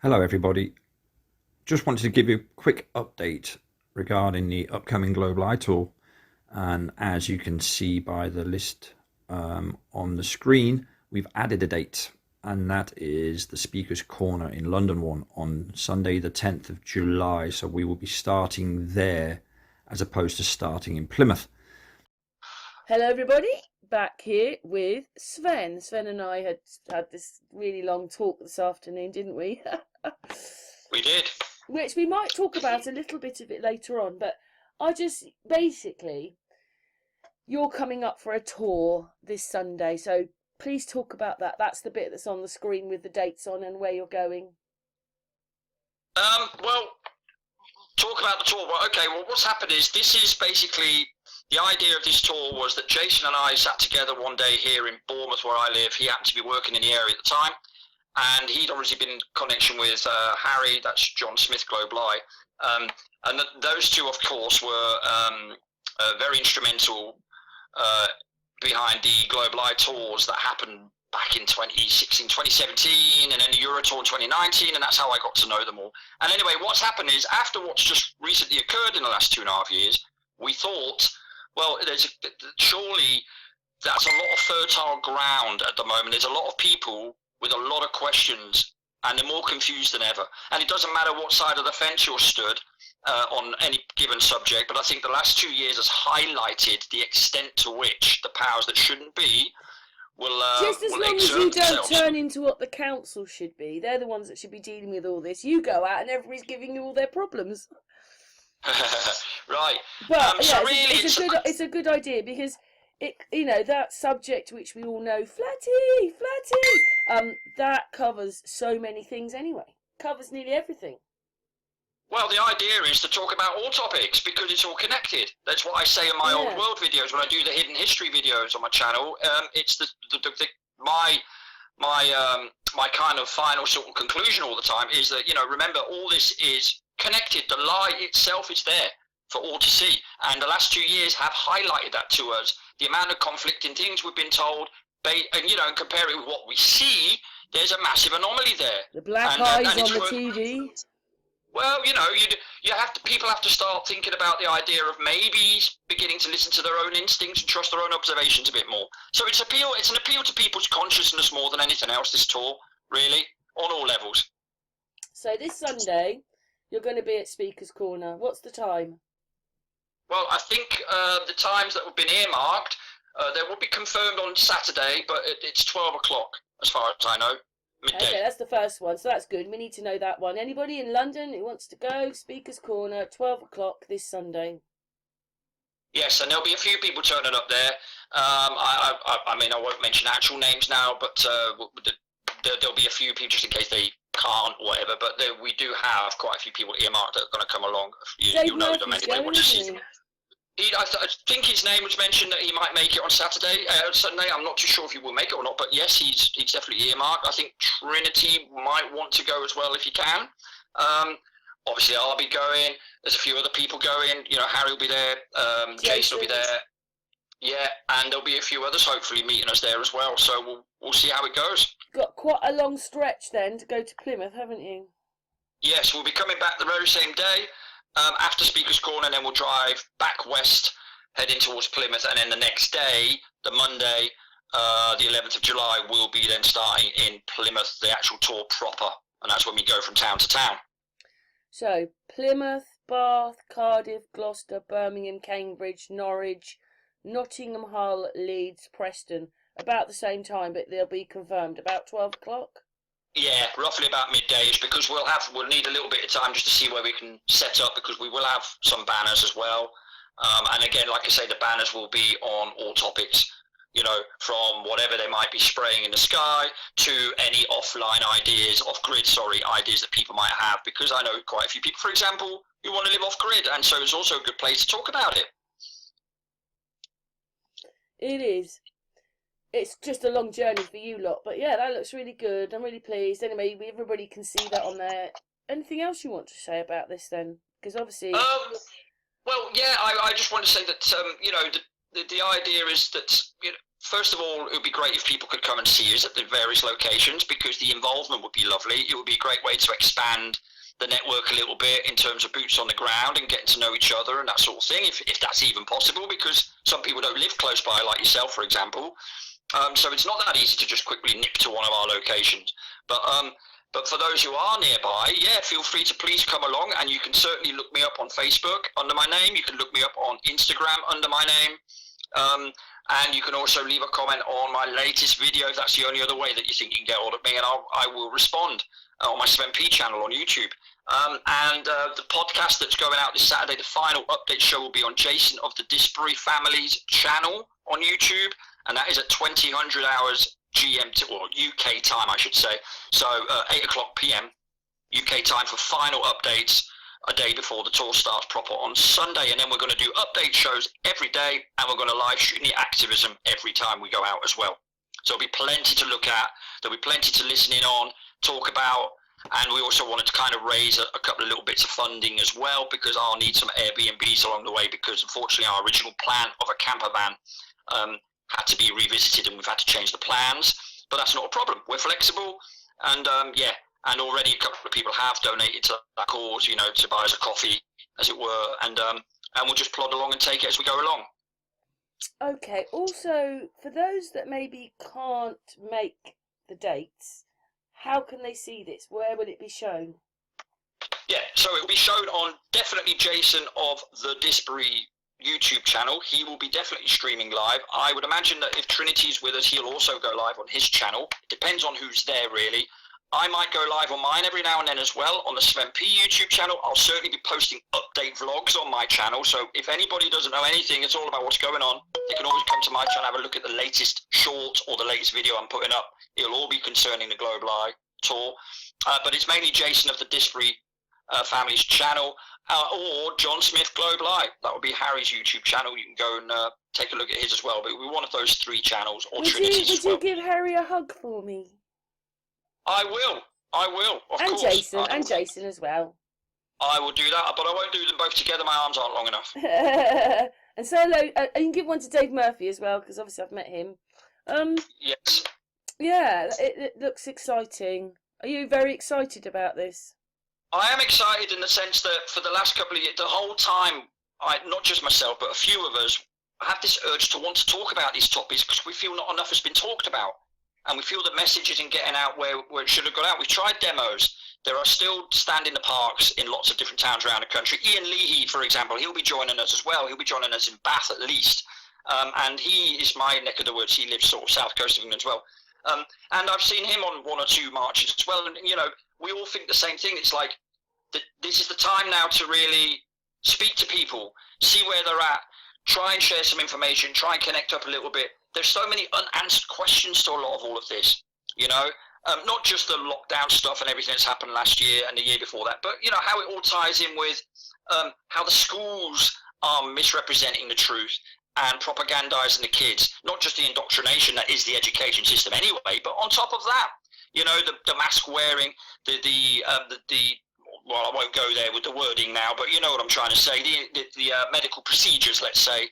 Hello everybody. Just wanted to give you a quick update regarding the upcoming Global Eye Tour, and as you can see by the list on the screen, we've added a date, and that is the Speakers Corner in London one on Sunday the 10th of July. So we will be starting there as opposed to starting in Plymouth. Hello everybody, back here with Sven. Sven and I had this really long talk this afternoon, didn't we? We did. Which we might talk about a little bit of it later on, but basically, you're coming up for a tour this Sunday, so please talk about that. That's the bit that's on the screen with the dates on and where you're going. Well, talk about the tour. Well, okay, well, what's happened is this is basically the idea of this tour was that Jason and I sat together one day here in Bournemouth, where I live. He happened to be working in the area at the time, and he'd obviously been in connection with Harry, that's John Smith, Global Eye, and those two, of course, were very instrumental behind the Global Eye tours that happened back in 2016, 2017, and then the Euro Tour in 2019, and that's how I got to know them all. And anyway, what's happened is, after what's just recently occurred in the last 2.5 years, we thought, well, surely that's a lot of fertile ground at the moment. There's a lot of people with a lot of questions, and they're more confused than ever. And it doesn't matter what side of the fence you're stood on any given subject, but I think the last 2 years has highlighted the extent to which the powers that shouldn't be will just as long as you don't turn into what the council should be. They're the ones that should be dealing with all this. You go out and everybody's giving you all their problems. Right. But yeah, so really it's a good idea, because that subject which we all know, flatty, that covers so many things anyway. Covers nearly everything. Well, the idea is to talk about all topics because it's all connected. That's what I say in my old world videos when I do the hidden history videos on my channel. It's my kind of final sort of conclusion all the time is that, remember, all this is connected. The lie itself is there for all to see, and the last 2 years have highlighted that to us. The amount of conflicting things we've been told, and compare it with what we see, there's a massive anomaly there. The black eyes on the TV. Well, people have to start thinking about the idea of maybe beginning to listen to their own instincts and trust their own observations a bit more. So it's an appeal to people's consciousness more than anything else, this tour, really, on all levels. So this Sunday, you're going to be at Speakers Corner. What's the time? Well, I think the times that have been earmarked, they will be confirmed on Saturday, but it's 12 o'clock, as far as I know. Midday. Okay, that's the first one, so that's good. We need to know that one. Anybody in London who wants to go, Speakers Corner, 12 o'clock this Sunday. Yes, and there'll be a few people turning up there. I mean, I won't mention actual names now, but there'll be a few people just in case they can't or whatever. But we do have quite a few people earmarked that are going to come along. You know them anyway. We'll just see. I think his name was mentioned that he might make it on Saturday, Sunday. I'm not too sure if he will make it or not, but yes, he's definitely earmarked. I think Trinity might want to go as well if he can. Obviously, I'll be going. There's a few other people going. Harry will be there. Jason will be there. Yeah, and there'll be a few others hopefully meeting us there as well. So we'll see how it goes. Got quite a long stretch then to go to Plymouth, haven't you? Yes, we'll be coming back the very same day. After Speakers Corner, and then we'll drive back west, heading towards Plymouth, and then the next day, the Monday, the 11th of July, we'll be then starting in Plymouth, the actual tour proper, and that's when we go from town to town. So, Plymouth, Bath, Cardiff, Gloucester, Birmingham, Cambridge, Norwich, Nottingham, Hull, Leeds, Preston, about the same time, but they'll be confirmed about 12 o'clock. Yeah, roughly about midday-ish, because we'll need a little bit of time just to see where we can set up, because we will have some banners as well. And again, like I say, the banners will be on all topics, from whatever they might be spraying in the sky to any offline ideas, off-grid, ideas that people might have, because I know quite a few people, for example, who want to live off-grid, and so it's also a good place to talk about it. It is. It's just a long journey for you lot, but yeah, that looks really good. I'm really pleased. Anyway, everybody can see that on there. Anything else you want to say about this then? Because obviously... Well, yeah, I just want to say that, the idea is that, first of all, it would be great if people could come and see us at the various locations, because the involvement would be lovely. It would be a great way to expand the network a little bit in terms of boots on the ground and getting to know each other and that sort of thing, if that's even possible, because some people don't live close by, like yourself, for example. So it's not that easy to just quickly nip to one of our locations. But for those who are nearby, yeah, feel free to please come along, and you can certainly look me up on Facebook under my name. You can look me up on Instagram under my name. And you can also leave a comment on my latest video if that's the only other way that you think you can get hold of me, and I will respond on my Svenp channel on YouTube. The podcast that's going out this Saturday, the final update show, will be on Jason of the Disbury Family's channel on YouTube, and that is at 2000 hours GMT, or UK time, I should say. So 8 o'clock PM UK time for final updates a day before the tour starts proper on Sunday. And then we're going to do update shows every day, and we're going to live shoot the activism every time we go out as well. So there'll be plenty to look at, there'll be plenty to listen in on, talk about, and we also wanted to kind of raise a couple of little bits of funding as well, because I'll need some Airbnbs along the way, because unfortunately our original plan of a camper van had to be revisited, and we've had to change the plans. But that's not a problem. We're flexible, and yeah, and already a couple of people have donated to that cause, you know, to buy us a coffee, as it were, and we'll just plod along and take it as we go along. Okay. Also, for those that maybe can't make the dates, how can they see this? Where will it be shown? Yeah, so it will be shown on definitely Jason of the Disbury YouTube channel. He will be definitely streaming live. I would imagine that if Trinity's with us, he'll also go live on his channel. It depends on who's there, really. I might go live on mine every now and then as well on the Svenp YouTube channel. I'll certainly be posting update vlogs on my channel. So if anybody doesn't know anything, it's all about what's going on, they can always come to my channel, have a look at the latest short or the latest video I'm putting up. It'll all be concerning the Global Eye tour. But it's mainly Jason of the Disbury Family's channel, or John Smith Global Eye. That would be Harry's YouTube channel. You can go and take a look at his as well. But it'll be one of those three channels, or Trinity's as well. Would you give Harry a hug for me? I will, of course. And Jason as well. I will do that, but I won't do them both together. My arms aren't long enough. And say hello. You can give one to Dave Murphy as well, because obviously I've met him. Yes. Yeah, it looks exciting. Are you very excited about this? I am excited in the sense that for the last couple of years, the whole time, not just myself, but a few of us have this urge to want to talk about these topics, because we feel not enough has been talked about. And we feel the message isn't getting out where it should have gone out. We've tried demos. There are still stand in the parks in lots of different towns around the country. Ian Leahy, for example, he'll be joining us as well. He'll be joining us in Bath at least. And he is my neck of the woods. He lives sort of south coast of England as well. And I've seen him on one or two marches as well. And, you know, we all think the same thing. It's like, this is the time now to really speak to people, see where they're at, try and share some information, try and connect up a little bit. There's so many unanswered questions to a lot of all of this, you know, not just the lockdown stuff and everything that's happened last year and the year before that, but, you know, how it all ties in with how the schools are misrepresenting the truth and propagandizing the kids, not just the indoctrination that is the education system anyway, but on top of that, you know, the mask wearing, well, I won't go there with the wording now, but you know what I'm trying to say, the medical procedures, let's say,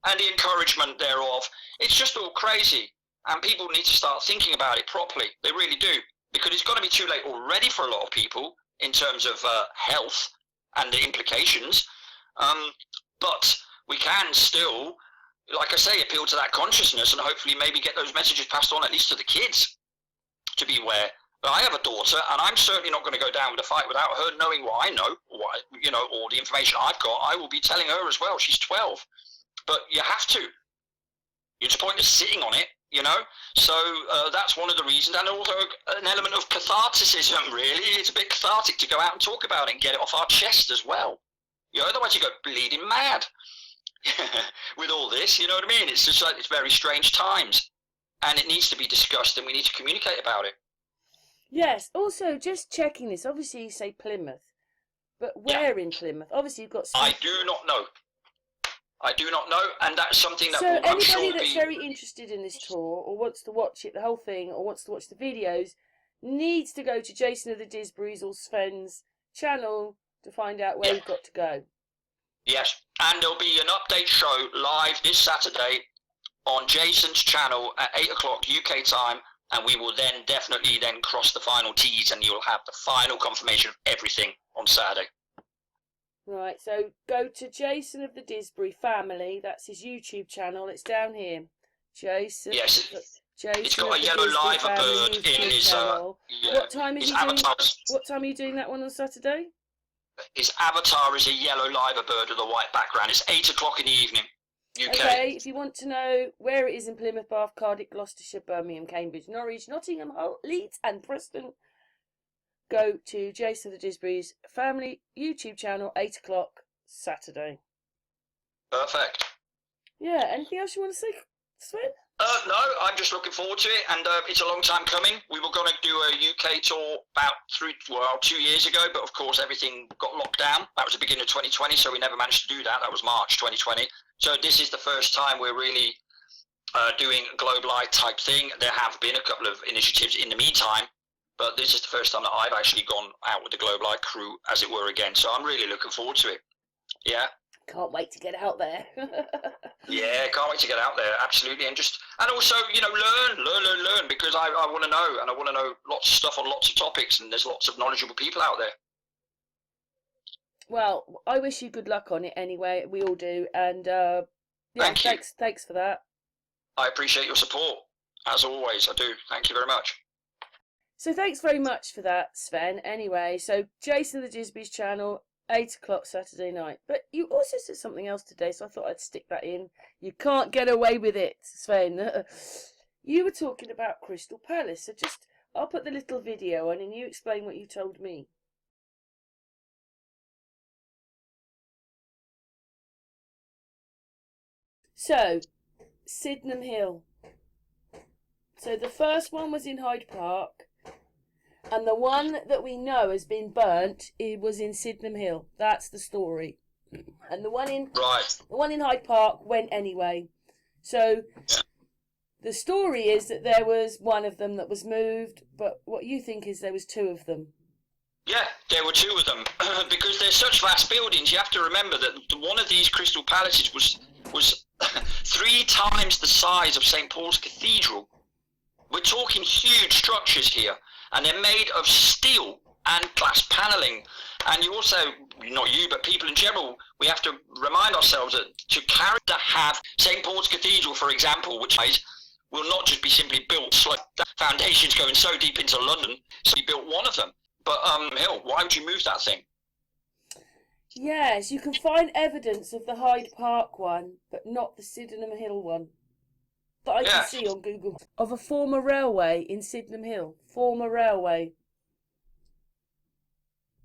and the encouragement thereof. It's just all crazy, and people need to start thinking about it properly. They really do, because it's going to be too late already for a lot of people in terms of health and the implications. But we can still, like I say, appeal to that consciousness and hopefully maybe get those messages passed on at least to the kids to be aware. But I have a daughter, and I'm certainly not going to go down with a fight without her knowing what I know, you know, or the information I've got. I will be telling her as well. She's 12. But you have to. It's pointless sitting on it, you know. So that's one of the reasons, and also an element of catharticism, really. It's a bit cathartic to go out and talk about it and get it off our chest as well. You know, otherwise you go bleeding mad with all this, you know what I mean? It's just like, it's very strange times, and it needs to be discussed, and we need to communicate about it. Yes. Also, just checking this. Obviously, you say Plymouth, but where in Plymouth? Obviously, you've got. I do not know. I do not know, and that's something that. So will, I'm anybody sure that's very interested in this tour, or wants to watch it, the whole thing, or wants to watch the videos, needs to go to Jason of the Disburys or Sven's channel to find out where you've got to go. Yes, and there'll be an update show live this Saturday on Jason's channel at 8 o'clock UK time, and we will then definitely then cross the final T's, and you'll have the final confirmation of everything on Saturday. Right, so go to Jason of the Disbury Family. That's his YouTube channel. It's down here. Jason. Yes, Jason it's got a yellow liver bird in his. What time is his he doing? avatar. What time are you doing that one on Saturday? His avatar is a yellow liver bird with a white background. It's 8 o'clock in the evening, UK. Okay, if you want to know where it is in Plymouth, Bath, Cardiff, Gloucestershire, Birmingham, Cambridge, Norwich, Nottingham, Hull, Leeds and Preston, go to Jason of the Disbury's Family YouTube channel, 8 o'clock Saturday. Perfect. Yeah, anything else you want to say, Sven? No, I'm just looking forward to it, and it's a long time coming. We were going to do a UK tour about 2 years ago, but of course everything got locked down. That was the beginning of 2020, so we never managed to do that. That was March 2020. So this is the first time we're really doing a Globelite type thing. There have been a couple of initiatives in the meantime, but this is the first time that I've actually gone out with the Globelite crew, as it were, again. So I'm really looking forward to it. Yeah. Can't wait to get out there. Yeah, can't wait to get out there, absolutely. And also, you know, learn, because I want to know, and I want to know lots of stuff on lots of topics, and there's lots of knowledgeable people out there. Well, I wish you good luck on it anyway. We all do. And yeah, thanks for that. I appreciate your support, as always. I do. Thank you very much. So thanks very much for that, Sven. Anyway, so Jason of the Disbury's channel, 8 o'clock Saturday night. But you also said something else today, so I thought I'd stick that in. You can't get away with it, Sven. You were talking about Crystal Palace, so I'll put the little video on and you explain what you told me. So, Sydenham Hill. So the first one was in Hyde Park, and the one that we know has been burnt, it was in Sydenham Hill. That's the story. And the one in Hyde Park went anyway. So the story is that there was one of them that was moved, but what you think is there was two of them. Yeah, there were two of them. Because they're such vast buildings, you have to remember that one of these Crystal Palaces was 3 times the size of St. Paul's Cathedral. We're talking huge structures here, and they're made of steel and glass paneling. And you also, not you, but people in general, we have to remind ourselves that to have St. Paul's Cathedral, for example, which will not just be simply built, so the foundations going so deep into London, so we built one of them. But Hill, why would you move that thing? Yes, you can find evidence of the Hyde Park one, but not the Sydenham Hill one. That I can see on Google. Of a former railway in Sydenham Hill. Former railway.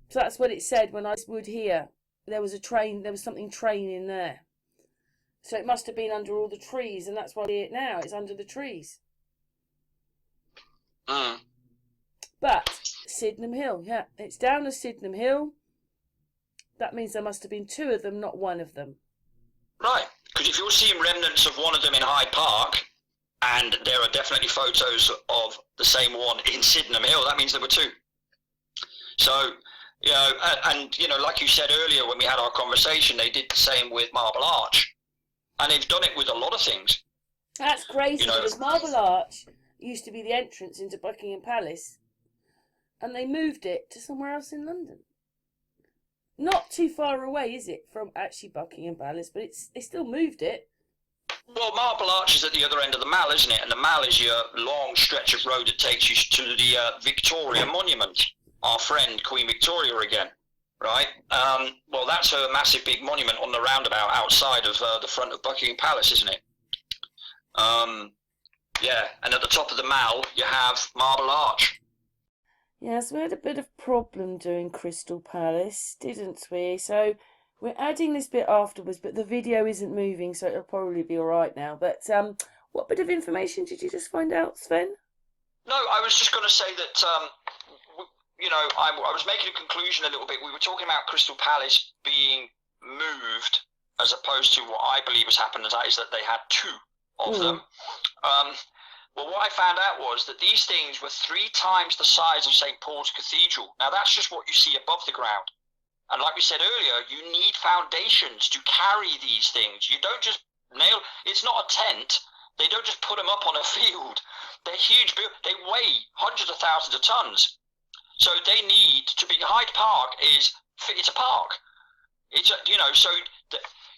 So that's what it said when I would hear. There was a train, there was something training there. So it must have been under all the trees, and that's why I see it now. It's under the trees. But Sydenham Hill, yeah. It's down as Sydenham Hill. That means there must have been two of them, not one of them. Right, because if you're seeing remnants of one of them in Hyde Park, and there are definitely photos of the same one in Sydenham Hill, that means there were two. So, you know, and you know, like you said earlier when we had our conversation, they did the same with Marble Arch. And they've done it with a lot of things. That's crazy, you know, because Marble Arch used to be the entrance into Buckingham Palace, and they moved it to somewhere else in London. Not too far away, is it, from actually Buckingham Palace, but they still moved it. Well, Marble Arch is at the other end of the Mall, isn't it? And the Mall is your long stretch of road that takes you to the Victoria Monument. Our friend, Queen Victoria again, right? Well, that's her massive big monument on the roundabout outside of the front of Buckingham Palace, isn't it? Yeah, and at the top of the Mall, you have Marble Arch. Yes, we had a bit of problem doing Crystal Palace, didn't we? So we're adding this bit afterwards, but the video isn't moving, so it'll probably be all right now. But what bit of information did you just find out, Sven? No, I was just going to say that, you know, I was making a conclusion a little bit. We were talking about Crystal Palace being moved as opposed to what I believe has happened, and that is that they had two of them. Well, what I found out was that these things were 3 times the size of St. Paul's Cathedral. Now, that's just what you see above the ground. And like we said earlier, you need foundations to carry these things. You don't just nail... It's not a tent They don't just put them up on a field. They're huge. They weigh hundreds of thousands of tons. So they need to be. Hyde Park it's a park. It's a, so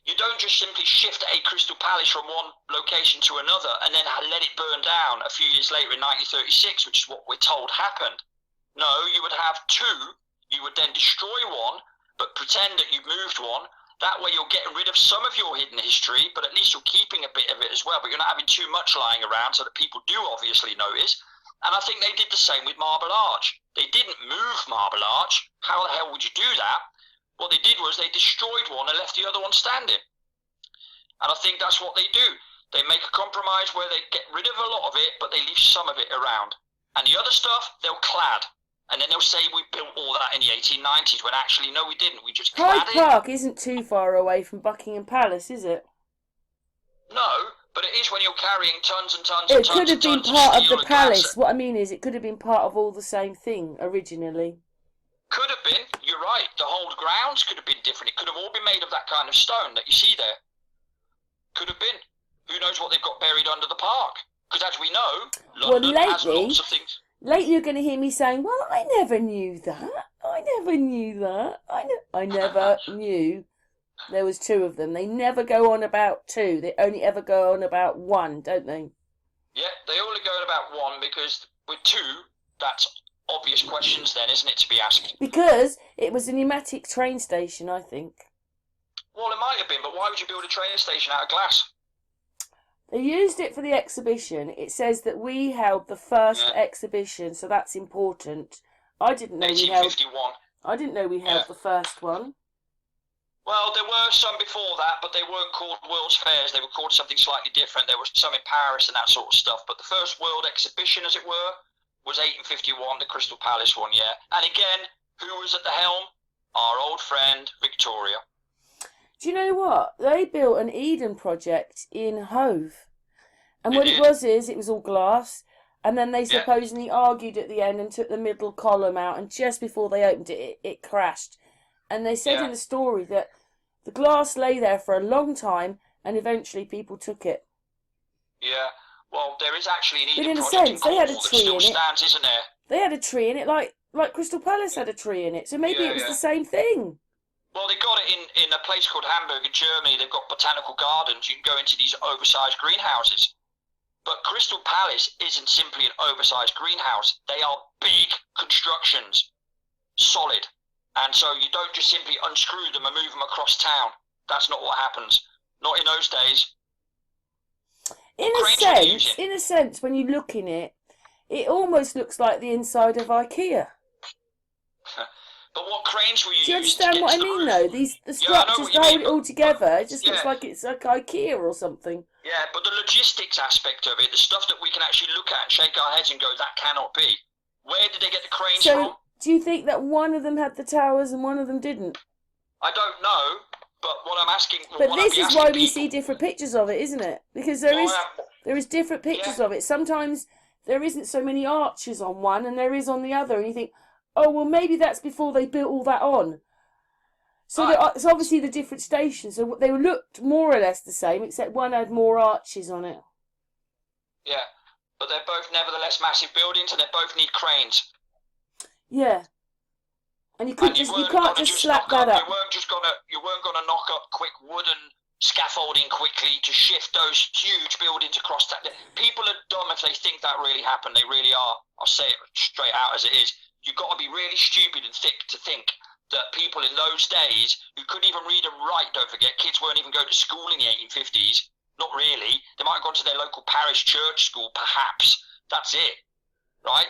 you don't just simply shift a Crystal Palace from one location to another and then let it burn down a few years later in 1936, which is what we're told happened. No, you would have two. You would then destroy one, but pretend that you've moved one. That way you're getting rid of some of your hidden history, but at least you're keeping a bit of it as well. But you're not having too much lying around so that people do obviously notice. And I think they did the same with Marble Arch. They didn't move Marble Arch. How the hell would you do that? What they did was they destroyed one and left the other one standing. And I think that's what they do. They make a compromise where they get rid of a lot of it, but they leave some of it around. And the other stuff, they'll clad. And then they'll say we built all that in the 1890s, when actually, no, we didn't. We just clad Hyde Park isn't too far away from Buckingham Palace, is it? No, but it is when you're carrying tons and tons and It tons could have been of part of steel the and glass. palace. What I mean is, it could have been part of all the same thing originally. Could have been, you're right. The whole grounds could have been different. It could have all been made of that kind of stone that you see there. Could have been. Who knows what they've got buried under the park? Because as we know, London has lots of things. Lately you're going to hear me saying, well, I never knew that. I never knew that. I never knew there was two of them. They never go on about two. They only ever go on about one, don't they? Yeah, they only go on about one because with two, that's obvious questions then, isn't it, to be asked? Because it was a pneumatic train station, I think. Well, it might have been, but why would you build a train station out of glass? They used it for the exhibition. It says that we held the first exhibition, so that's important. I didn't know 1851. I didn't know we held the first one. Well, there were some before that, but they weren't called World's Fairs. They were called something slightly different. There was some in Paris and that sort of stuff. But the first world exhibition, as it were, was 1851, the Crystal Palace one, yeah. And again, who was at the helm? Our old friend, Victoria. Do you know what? They built an Eden project in Hove. And what it was is, it was all glass. And then they supposedly argued at the end and took the middle column out. And just before they opened it, it crashed. And they said in the story that the glass lay there for a long time and eventually people took it. Yeah. Well, there is actually an Eden but in a project sense, they had a that tree still in stands, it. isn't there? They had a tree in it, like Crystal Palace had a tree in it. So maybe it was the same thing. Well, they got it in a place called Hamburg in Germany. They've got botanical gardens. You can go into these oversized greenhouses. But Crystal Palace isn't simply an oversized greenhouse. They are big constructions, solid. And so you don't just simply unscrew them and move them across town. That's not what happens. Not in those days. In a sense, when you look in it, it almost looks like the inside of IKEA. But what cranes were you using? Do you understand what I mean, though? The structures to hold it all together, it just looks like it's like IKEA or something. Yeah, but the logistics aspect of it, the stuff that we can actually look at and shake our heads and go, that cannot be. Where did they get the cranes from? Do you think that one of them had the towers and one of them didn't? I don't know, but what I'm asking... But this is why we see different pictures of it, isn't it? Because there is different pictures of it. Sometimes there isn't so many arches on one and there is on the other, and you think, oh, well, maybe that's before they built all that on. So it's obviously the different stations. So they looked more or less the same, except one had more arches on it. Yeah, but they're both nevertheless massive buildings, and they both need cranes. Yeah, and you can't just slap that up. You weren't gonna knock up quick wooden scaffolding quickly to shift those huge buildings across that. People are dumb if they think that really happened. They really are. I'll say it straight out as it is. You've got to be really stupid and thick to think that people in those days who couldn't even read and write, don't forget, kids weren't even going to school in the 1850s. Not really. They might have gone to their local parish church school, perhaps. That's it. Right?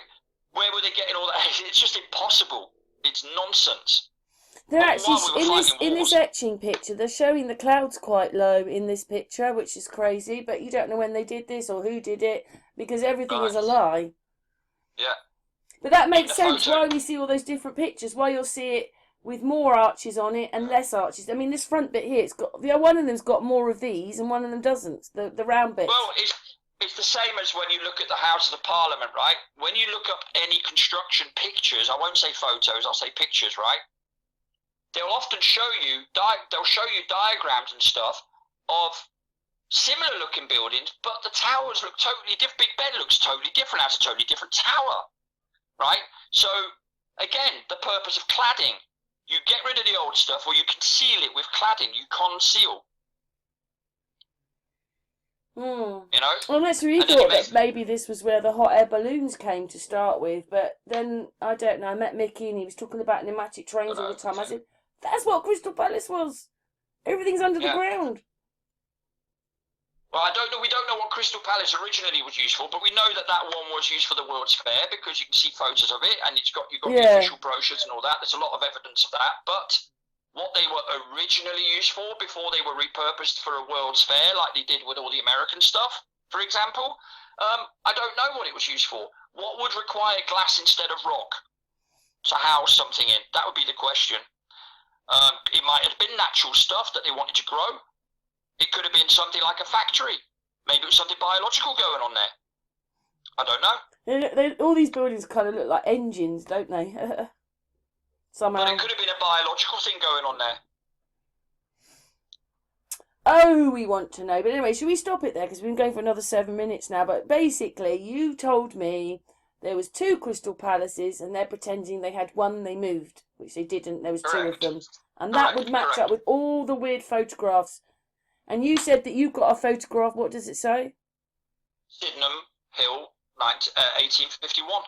Where were they getting all that? It's just impossible. It's nonsense. They're actually, in this etching picture, they're showing the clouds quite low in this picture, which is crazy, but you don't know when they did this or who did it, because everything is a lie. Yeah. But that makes sense why we see all those different pictures, why you'll see it with more arches on it and less arches. I mean, this front bit here, one of them's got more of these and one of them doesn't, the round bit. Well, it's the same as when you look at the House of the Parliament, right? When you look up any construction pictures, I won't say photos, I'll say pictures, right? They'll often show you, diagrams and stuff of similar looking buildings, but the towers look totally different. Big Ben looks totally different, has a totally different tower, right? So again, the purpose of cladding, you get rid of the old stuff, or you conceal it with cladding. You conceal. You know? Unless we thought that maybe this was where the hot air balloons came to start with, but then, I don't know, I met Mickey and he was talking about pneumatic trains all the time. I said, that's what Crystal Palace was. Everything's under the ground. Well, I don't know. We don't know what Crystal Palace originally was used for, but we know that that one was used for the World's Fair because you can see photos of it, and you've got the official brochures and all that. There's a lot of evidence of that, but what they were originally used for before they were repurposed for a World's Fair, like they did with all the American stuff, for example, I don't know what it was used for. What would require glass instead of rock to house something in? That would be the question. It might have been natural stuff that they wanted to grow. It could have been something like a factory. Maybe it was something biological going on there. I don't know. All these buildings kind of look like engines, don't they? Somehow. But it could have been a biological thing going on there. Oh, we want to know. But anyway, should we stop it there? Because we've been going for another 7 minutes now. But basically, you told me there was 2 Crystal Palaces and they're pretending they had one they moved, which they didn't. There was Correct. 2 of them. And that would match up with all the weird photographs. And you said that you've got a photograph. What does it say? Sydenham Hill, 1851.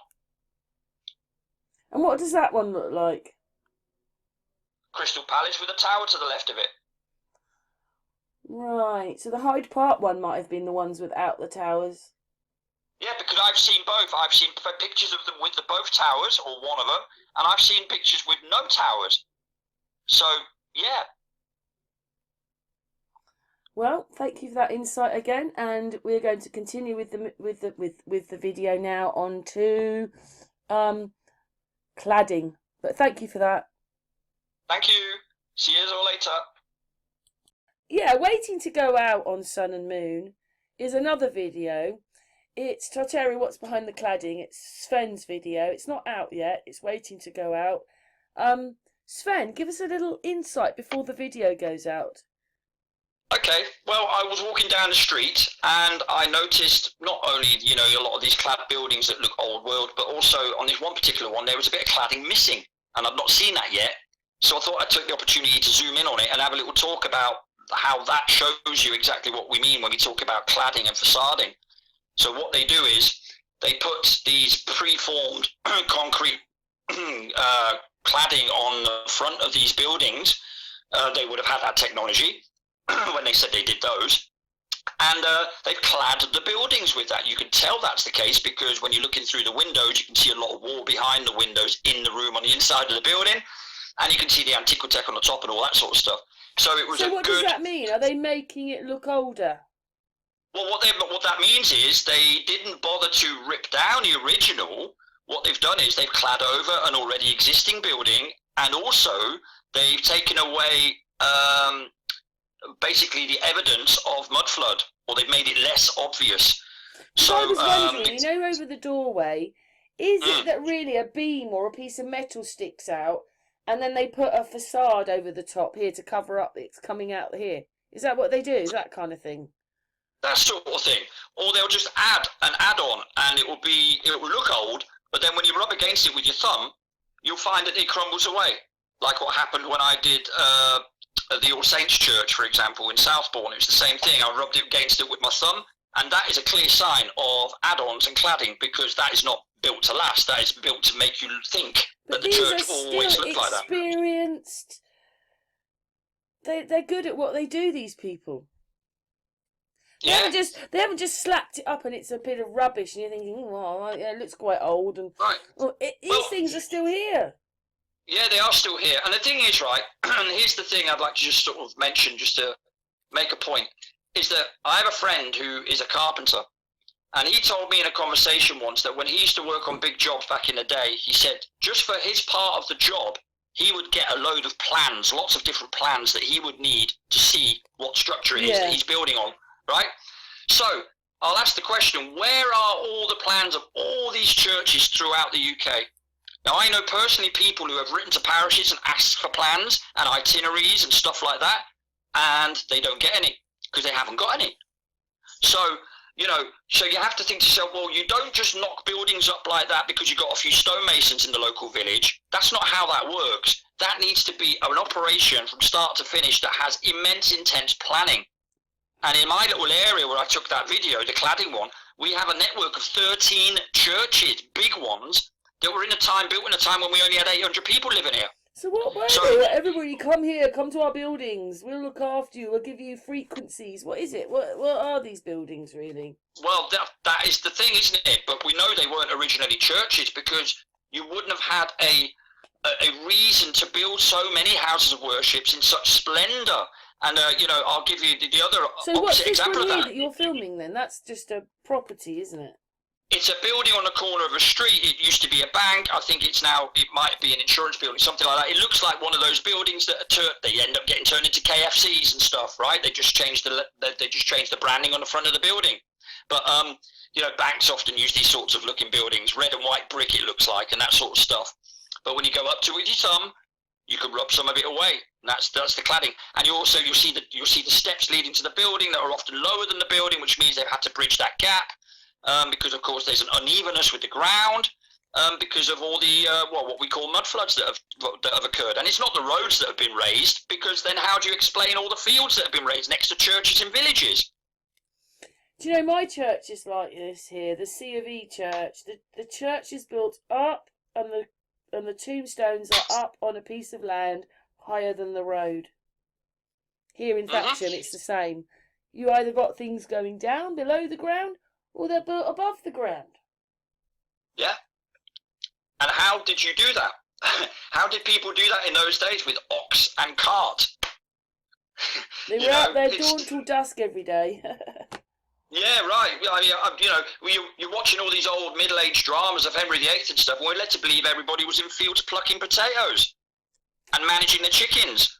And what does that one look like? Crystal Palace with a tower to the left of it. Right. So the Hyde Park one might have been the ones without the towers. Yeah, because I've seen both. I've seen pictures of them with both towers, or one of them, and I've seen pictures with no towers. So, yeah. Well, thank you for that insight again, and we're going to continue with the video now on to cladding. But thank you for that. Thank you. See you all later. Yeah, waiting to go out on Sun and Moon is another video. It's Tartary What's Behind the Cladding. It's Sven's video. It's not out yet. It's waiting to go out. Sven, give us a little insight before the video goes out. Okay, well, I was walking down the street and I noticed not only, you know, a lot of these clad buildings that look old world, but also on this one particular one, there was a bit of cladding missing, and I've not seen that yet. So I thought I'd take the opportunity to zoom in on it and have a little talk about how that shows you exactly what we mean when we talk about cladding and facading. So what they do is they put these preformed concrete cladding on the front of these buildings. They would have had that technology when they said they did those, and they've clad the buildings with that. You can tell that's the case because when you're looking through the windows, you can see a lot of wall behind the windows in the room on the inside of the building, and you can see the Antiquitech on the top and all that sort of stuff. So it was So what does that mean? Are they making it look older? Well, what that means is they didn't bother to rip down the original. What they've done is they've clad over an already existing building, and also they've taken away basically the evidence of mud flood, or they've made it less obvious. So I was wondering, you know, over the doorway, is it that really a beam or a piece of metal sticks out, and then they put a facade over the top here to cover up it's coming out here? Is that what they do? Is that kind of thing? That sort of thing. Or they'll just add an add-on, and it will look old, but then when you rub against it with your thumb, you'll find that it crumbles away. Like what happened when I did the All Saints Church, for example, in Southbourne. It was the same thing. I rubbed it against it with my thumb, and that is a clear sign of add-ons and cladding, because that is not built to last. That is built to make you think that the church always looked like that. Experienced. They're good at what they do, these people. They haven't just slapped it up and it's a bit of rubbish and you're thinking, oh, yeah, it looks quite old. And these things are still here. Yeah, they are still here. And the thing is, right, and here's the thing I'd like to just sort of mention, just to make a point, is that I have a friend who is a carpenter, and he told me in a conversation once that when he used to work on big jobs back in the day, he said just for his part of the job, he would get a load of plans, lots of different plans that he would need to see what structure it is that he's building on, right? So I'll ask the question, where are all the plans of all these churches throughout the UK? Now, I know personally people who have written to parishes and asked for plans and itineraries and stuff like that, and they don't get any because they haven't got any. So, you know, so you have to think to yourself, well, you don't just knock buildings up like that because you've got a few stonemasons in the local village. That's not how that works. That needs to be an operation from start to finish that has immense, intense planning. And in my little area where I took that video, the cladding one, we have a network of 13 churches, big ones, that were built in a time when we only had 800 people living here. So what were So- they? Everybody come here, come to our buildings. We'll look after you. We'll give you frequencies. What is it? What are these buildings really? Well, that is the thing, isn't it? But we know they weren't originally churches because you wouldn't have had a reason to build so many houses of worships in such splendour. And, you know, I'll give you the other So what's opposite this example one of here that. that you're filming then? That's just a property, isn't it? It's a building on the corner of a street. It used to be a bank. I think it might be an insurance building, something like that. It looks like one of those buildings that they end up getting turned into KFCs and stuff, right? They just changed the branding on the front of the building. But you know, banks often use these sorts of looking buildings, red and white brick it looks like, and that sort of stuff. But when you go up to it with your thumb, you can rub some of it away. And that's the cladding. And you'll see the steps leading to the building that are often lower than the building, which means they've had to bridge that gap. Because of course there's an unevenness with the ground because of all the what we call mud floods that have occurred. And it's not the roads that have been raised, because then how do you explain all the fields that have been raised next to churches and villages? Do you know my church is like this here, the C of E church. The church is built up, and the tombstones are up on a piece of land higher than the road. Here in Thatcham, it's the same. You either got things going down below the ground, or they're built above the ground. Yeah. And how did you do that? How did people do that in those days with ox and cart? They were out there dawn till dusk every day. Yeah, right. I mean, you know, you're watching all these old middle-aged dramas of Henry VIII and stuff, and we're led to believe everybody was in fields plucking potatoes and managing the chickens,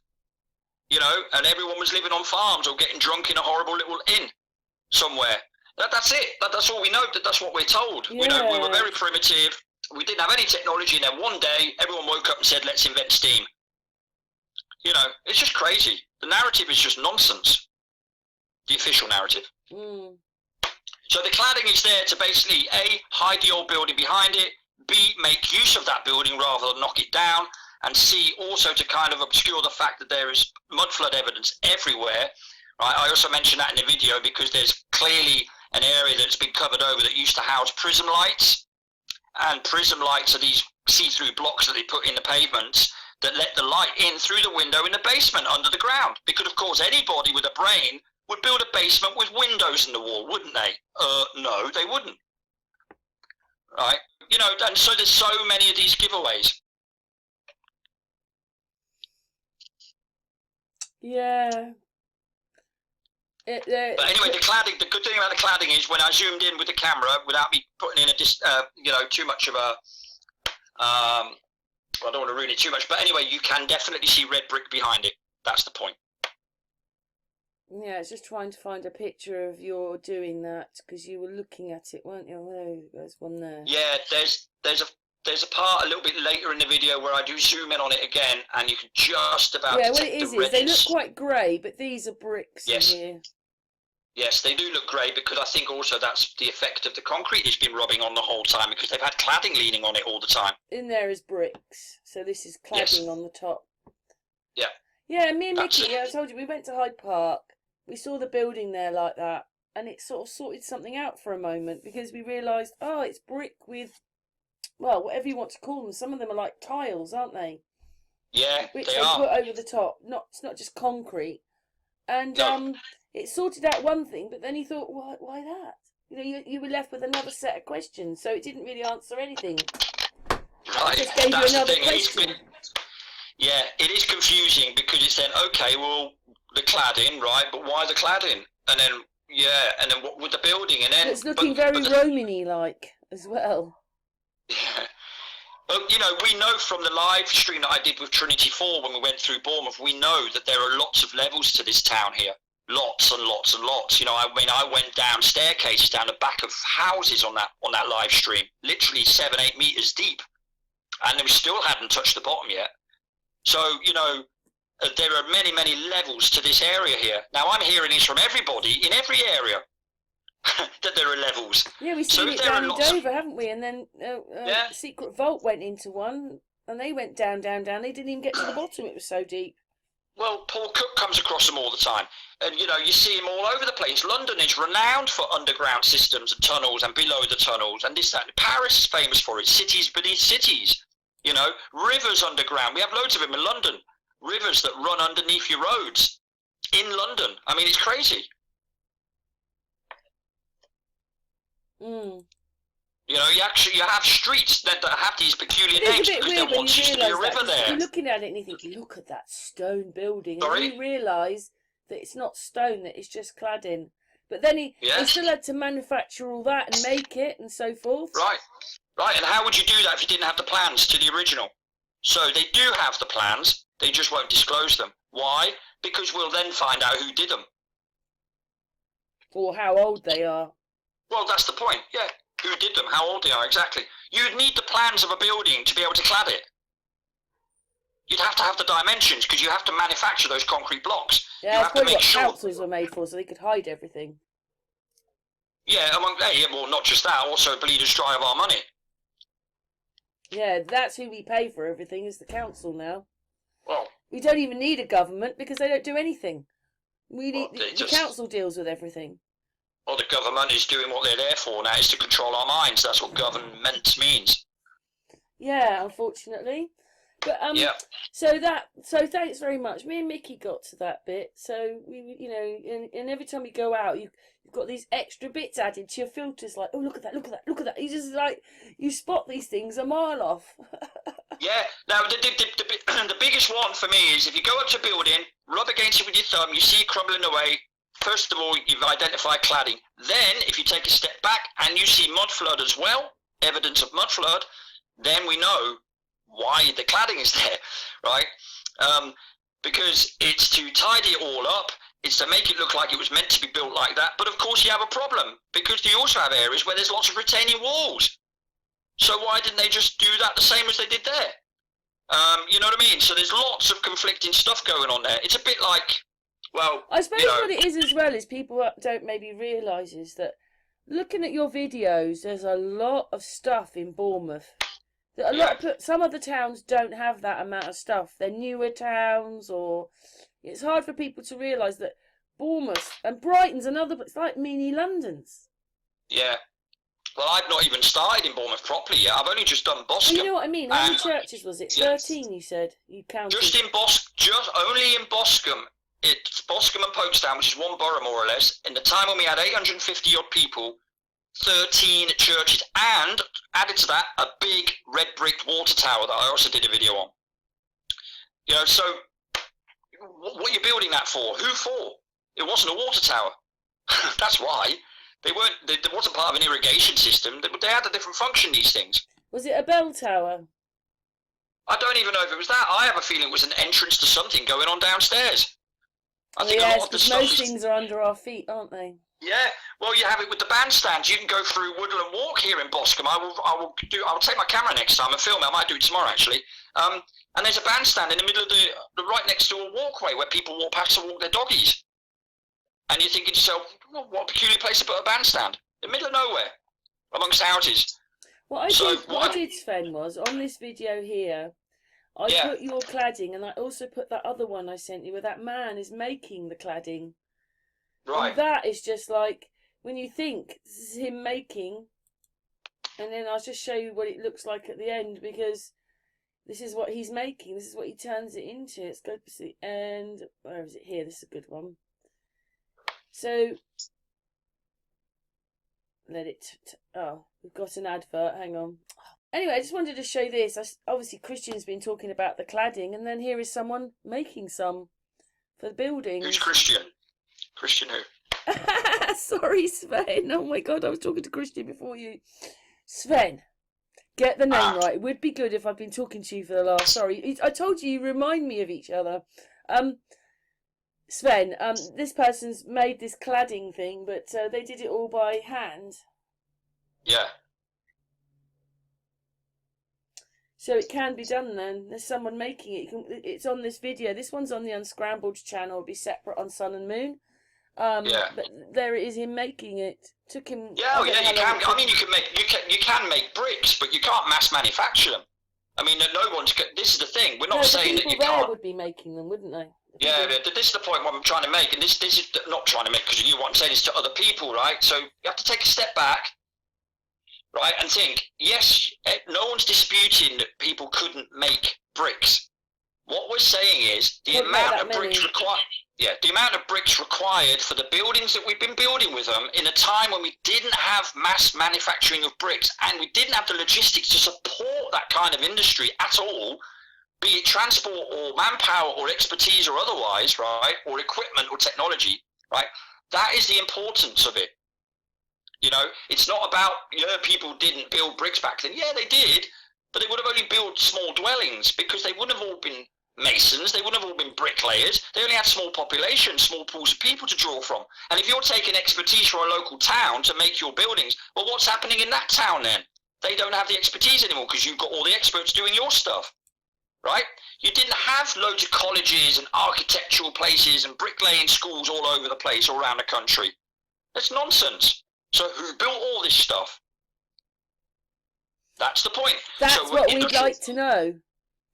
you know, and everyone was living on farms or getting drunk in a horrible little inn somewhere. That's it. That's all we know. That's what we're told. Yeah. We know we were very primitive. We didn't have any technology, and then one day everyone woke up and said, "Let's invent steam." You know, it's just crazy. The narrative is just nonsense. The official narrative. Mm. So the cladding is there to basically A, hide the old building behind it, B, make use of that building rather than knock it down, and C, also to kind of obscure the fact that there is mud flood evidence everywhere. Right? I also mentioned that in the video because there's clearly an area that's been covered over that used to house prism lights, and prism lights are these see-through blocks that they put in the pavements that let the light in through the window in the basement under the ground, because of course anybody with a brain would build a basement with windows in the wall, wouldn't they? No, they wouldn't. Right? You know, and so there's so many of these giveaways. Yeah. But anyway, the good thing about the cladding is when I zoomed in with the camera, without me putting in you know, too much of a, I don't want to ruin it too much, but anyway, you can definitely see red brick behind it. That's the point. Yeah, it's just trying to find a picture of you doing that, because you were looking at it, weren't you? Oh, there's one there. Yeah, there's a part a little bit later in the video where I do zoom in on it again, and you can just about Yeah, what detect it is the redness. they look quite grey, but these are bricks Yes. in here. Yes, they do look grey, because I think also that's the effect of the concrete it's been rubbing on the whole time, because they've had cladding leaning on it all the time. In there is bricks, so this is cladding Yes. on the top. Yeah. Yeah, me and That's Mickey, it. yeah, I told you, we went to Hyde Park. We saw the building there like that, and it sort of sorted something out for a moment, because we realised, oh, it's brick with, well, whatever you want to call them. Some of them are like tiles, aren't they? Yeah, Which they they are. put over the top. It's not just concrete. And No. it sorted out one thing, but then he thought, why that? You know, you were left with another set of questions, so it didn't really answer anything. Right, Just gave you that's the another thing. question. Yeah, it is confusing, because it's then, okay, well, the cladding, right, but why the cladding? And then, yeah, and then what with the building? And then It's looking very Romany like as well. Yeah. But, you know, we know from the live stream that I did with Trinity 4 when we went through Bournemouth, we know that there are lots of levels to this town here. Lots and lots and lots. You know, I mean, I went down staircases down the back of houses on that live stream, literally 7-8 meters deep. And we still hadn't touched the bottom yet. So, you know, there are many, many levels to this area here. Now, I'm hearing this from everybody in every area. that there are levels. Yeah, we've So seen if it there down are in lots of- Dover, haven't we? And then Yeah. Secret Vault went into one, and they went down, down, down. They didn't even get to the bottom. It was so deep. Well, Paul Cook comes across them all the time. And, you know, you see him all over the place. London is renowned for underground systems and tunnels and below the tunnels and this, that. Paris is famous for it. Cities beneath cities. You know, rivers underground. We have loads of them in London. Rivers that run underneath your roads in London. I mean, it's crazy. Mm. You know, you have streets that have these peculiar names It's a bit because weird there when once you used to be a realise river that. there. You're looking at it and you think, look at that stone building. And Sorry? then you realise that it's not stone, that it's just cladding. But then he still had to manufacture all that and make it and so forth. Right, right. And how would you do that if you didn't have the plans to the original? So they do have the plans, they just won't disclose them. Why? Because we'll then find out who did them. Or how old they are. Well, that's the point, yeah. Who did them, how old they are, exactly. You'd need the plans of a building to be able to clad it. You'd have to have the dimensions because you have to manufacture those concrete blocks. Yeah, you that's have to probably make what sure. councils were made for, so they could hide everything. Yeah, well, not just that, also bleed us dry of our money. Yeah, that's who we pay for everything, is the council now. Well, We don't even need a government because they don't do anything. We need Well, they the just- council deals with everything. well, the government is doing what they're there for now, is to control our minds. That's what government means. Yeah, unfortunately. But Yeah. so thanks very much. Me and Mickey got to that bit. So we, you know, and every time you go out, you've got these extra bits added to your filters. Like, oh, look at that, look at that, look at that. You just like you spot these things a mile off. Yeah. Now, the biggest one for me is if you go up to a building, rub against it with your thumb, you see it crumbling away. First of all, you've identified cladding. Then, if you take a step back and you see mud flood as well, evidence of mud flood, then we know why the cladding is there, right? Because it's to tidy it all up. It's to make it look like it was meant to be built like that. But of course, you have a problem because you also have areas where there's lots of retaining walls. So why didn't they just do that the same as they did there? You know what I mean? So there's lots of conflicting stuff going on there. It's a bit like, well, I suppose you know, what it is as well is people don't maybe realise is that looking at your videos, there's a lot of stuff in Bournemouth. That some other towns don't have that amount of stuff. They're newer towns, or it's hard for people to realise that Bournemouth and Brighton's another. It's like mini Londons. yeah. Well, I've not even started in Bournemouth properly yet. I've only just done Boscombe. Well, you know what I mean? How many churches was it? yeah. 13, you said? You counted? Just only in Boscombe. It's Boscombe and Folkestone, which is one borough more or less. In the time when we had 850 odd people, 13 churches, and added to that a big red brick water tower that I also did a video on. You know, so what are you building that for? Who for? It wasn't a water tower. That's why. They wasn't part of an irrigation system. They had a different function, these things. Was it a bell tower? I don't even know if it was that. I have a feeling it was an entrance to something going on downstairs. I think a lot of the because stuff most is... things are under our feet, aren't they? Yeah, well, you have it with the bandstands. You can go through Woodland Walk here in Boscombe. I will take my camera next time and film it. I might do it tomorrow, actually. And there's a bandstand in the middle of the right next to a walkway where people walk past to walk their doggies. And you're thinking to yourself, well, what a peculiar place to put a bandstand in the middle of nowhere, amongst houses. What I did, Sven, was on this video here, I put your cladding, and I also put that other one I sent you where that man is making the cladding. Right. And that is just like, when you think this is him making, and then I'll just show you what it looks like at the end, because this is what he's making. This is what he turns it into. Let's go to the end. Where is it? Here. This is a good one. So, let it... oh, we've got an advert. Hang on. Anyway, I just wanted to show this. Obviously, Christian's been talking about the cladding, and then here is someone making some for the buildings. Who's Christian? Christian who? Sorry, Sven. Oh my God, I was talking to Christian before you. Sven, get the name right. It would be good if I've been talking to you for the last... Sorry, I told you remind me of each other. Sven, this person's made this cladding thing, but they did it all by hand. Yeah. So it can be done then. There's someone making it. It's on this video. This one's on the Unscrambled channel. It'll be separate on Sun and Moon. But there it is, him making it. Took him. Yeah, you can. I mean, you can make bricks, but you can't mass manufacture them. I mean, no one's. This is the thing. We're not saying that you can't. Would be making them, wouldn't they? Yeah, this is the point what I'm trying to make, and this is not trying to make because you want to say this to other people, right? So you have to take a step back, right, and think. Yes, no one's disputing that people couldn't make bricks. What we're saying is the amount of bricks required. Yeah, the amount of bricks required for the buildings that we've been building with them in a time when we didn't have mass manufacturing of bricks and we didn't have the logistics to support that kind of industry at all, be it transport or manpower or expertise or otherwise, right, or equipment or technology, right, that is the importance of it. You know, it's not about, people didn't build bricks back then. Yeah, they did, but they would have only built small dwellings because they wouldn't have all been masons, they wouldn't have all been bricklayers. They only had small populations, small pools of people to draw from. And if you're taking expertise from a local town to make your buildings, well, what's happening in that town then? They don't have the expertise anymore because you've got all the experts doing your stuff, right? You didn't have loads of colleges and architectural places and bricklaying schools all over the place, all around the country. That's nonsense. So who built all this stuff? That's the point. That's what we'd like to know.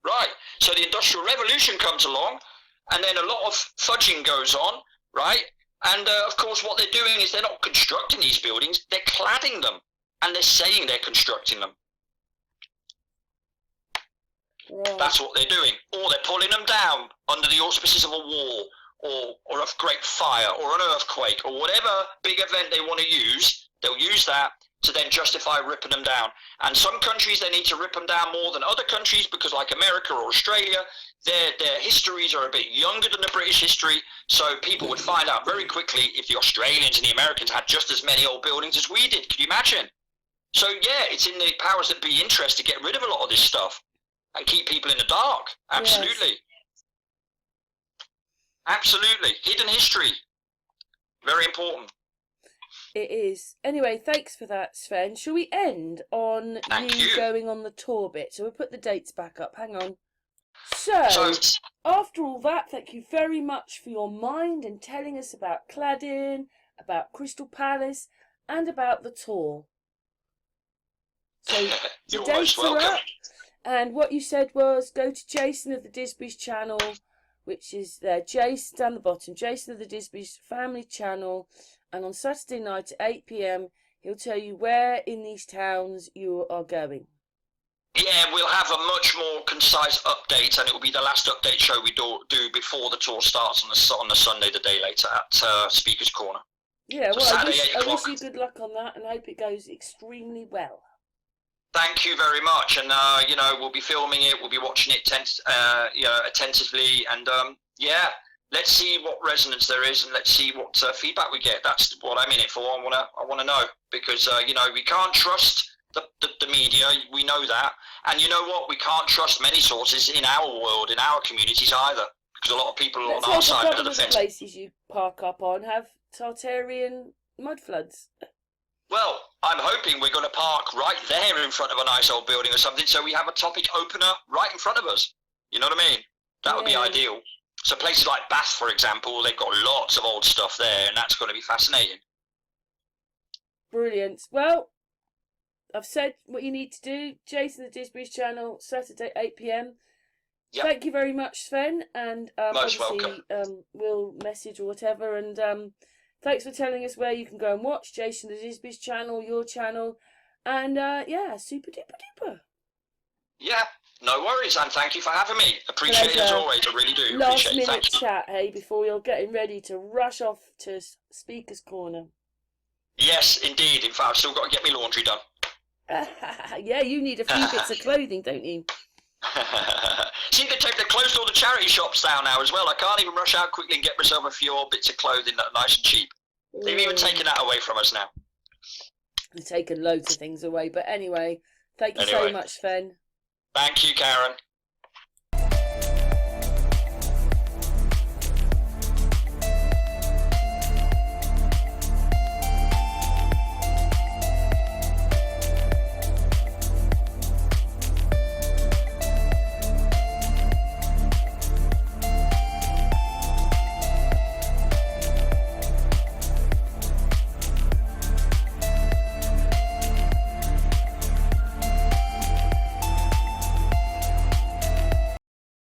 Right, so the Industrial Revolution comes along, and then a lot of fudging goes on, right? And of course what they're doing is they're not constructing these buildings, they're cladding them, and they're saying they're constructing them. Right. That's what they're doing. Or they're pulling them down under the auspices of a war, or a great fire, or an earthquake, or whatever big event they want to use, they'll use that to then justify ripping them down. And some countries, they need to rip them down more than other countries because like America or Australia, their histories are a bit younger than the British history. So people would find out very quickly if the Australians and the Americans had just as many old buildings as we did. Can you imagine? So yeah, it's in the powers that be interest to get rid of a lot of this stuff and keep people in the dark. Absolutely. Yes. Absolutely. Hidden history. Very important. It is. Anyway, thanks for that, Sven. Shall we end on you going on the tour bit? So we'll put the dates back up. Hang on. So, after all that, thank you very much for your mind and telling us about Cladding, about Crystal Palace, and about the tour. So, the dates are up. And what you said was go to Jason of the Disby's channel, which is there. Jason down the bottom. Jason of the Disby's family channel. And on Saturday night at 8 p.m, he'll tell you where in these towns you are going. Yeah, we'll have a much more concise update, and it will be the last update show we do before the tour starts on the Sunday, the day later, at Speaker's Corner. Yeah, so well, Saturday, I wish you good luck on that, and I hope it goes extremely well. Thank you very much, and we'll be filming it, we'll be watching it attentively, and yeah. Let's see what resonance there is, and let's see what feedback we get. That's what I'm in it for. I want to know because we can't trust the media. We know that, and you know what? We can't trust many sources in our world, in our communities either, because a lot of people on our side of the fence. Places you park up on have Tartarian mud floods. Well, I'm hoping we're going to park right there in front of a nice old building or something, so we have a topic opener right in front of us. You know what I mean? That would be ideal. So places like Bath, for example, they've got lots of old stuff there, and that's going to be fascinating. Brilliant. Well, I've said what you need to do. Jason the Disby's channel, Saturday, 8 p.m. Yep. Thank you very much, Sven, and most welcome. We'll message or whatever, and thanks for telling us where you can go and watch Jason the Disby's channel, your channel, and yeah, super duper duper. Yeah. No worries, and thank you for having me. Appreciate it as always, I really do. Last minute chat, hey, before you're getting ready to rush off to Speaker's Corner. Yes, indeed. In fact, I've still got to get my laundry done. Yeah, you need a few bits of clothing, don't you? See, they've closed all the charity shops down now as well. I can't even rush out quickly and get myself a few old bits of clothing that are nice and cheap. They've even taken that away from us now. They've taken loads of things away, but anyway, thank you so much, Sven. Thank you, Karen.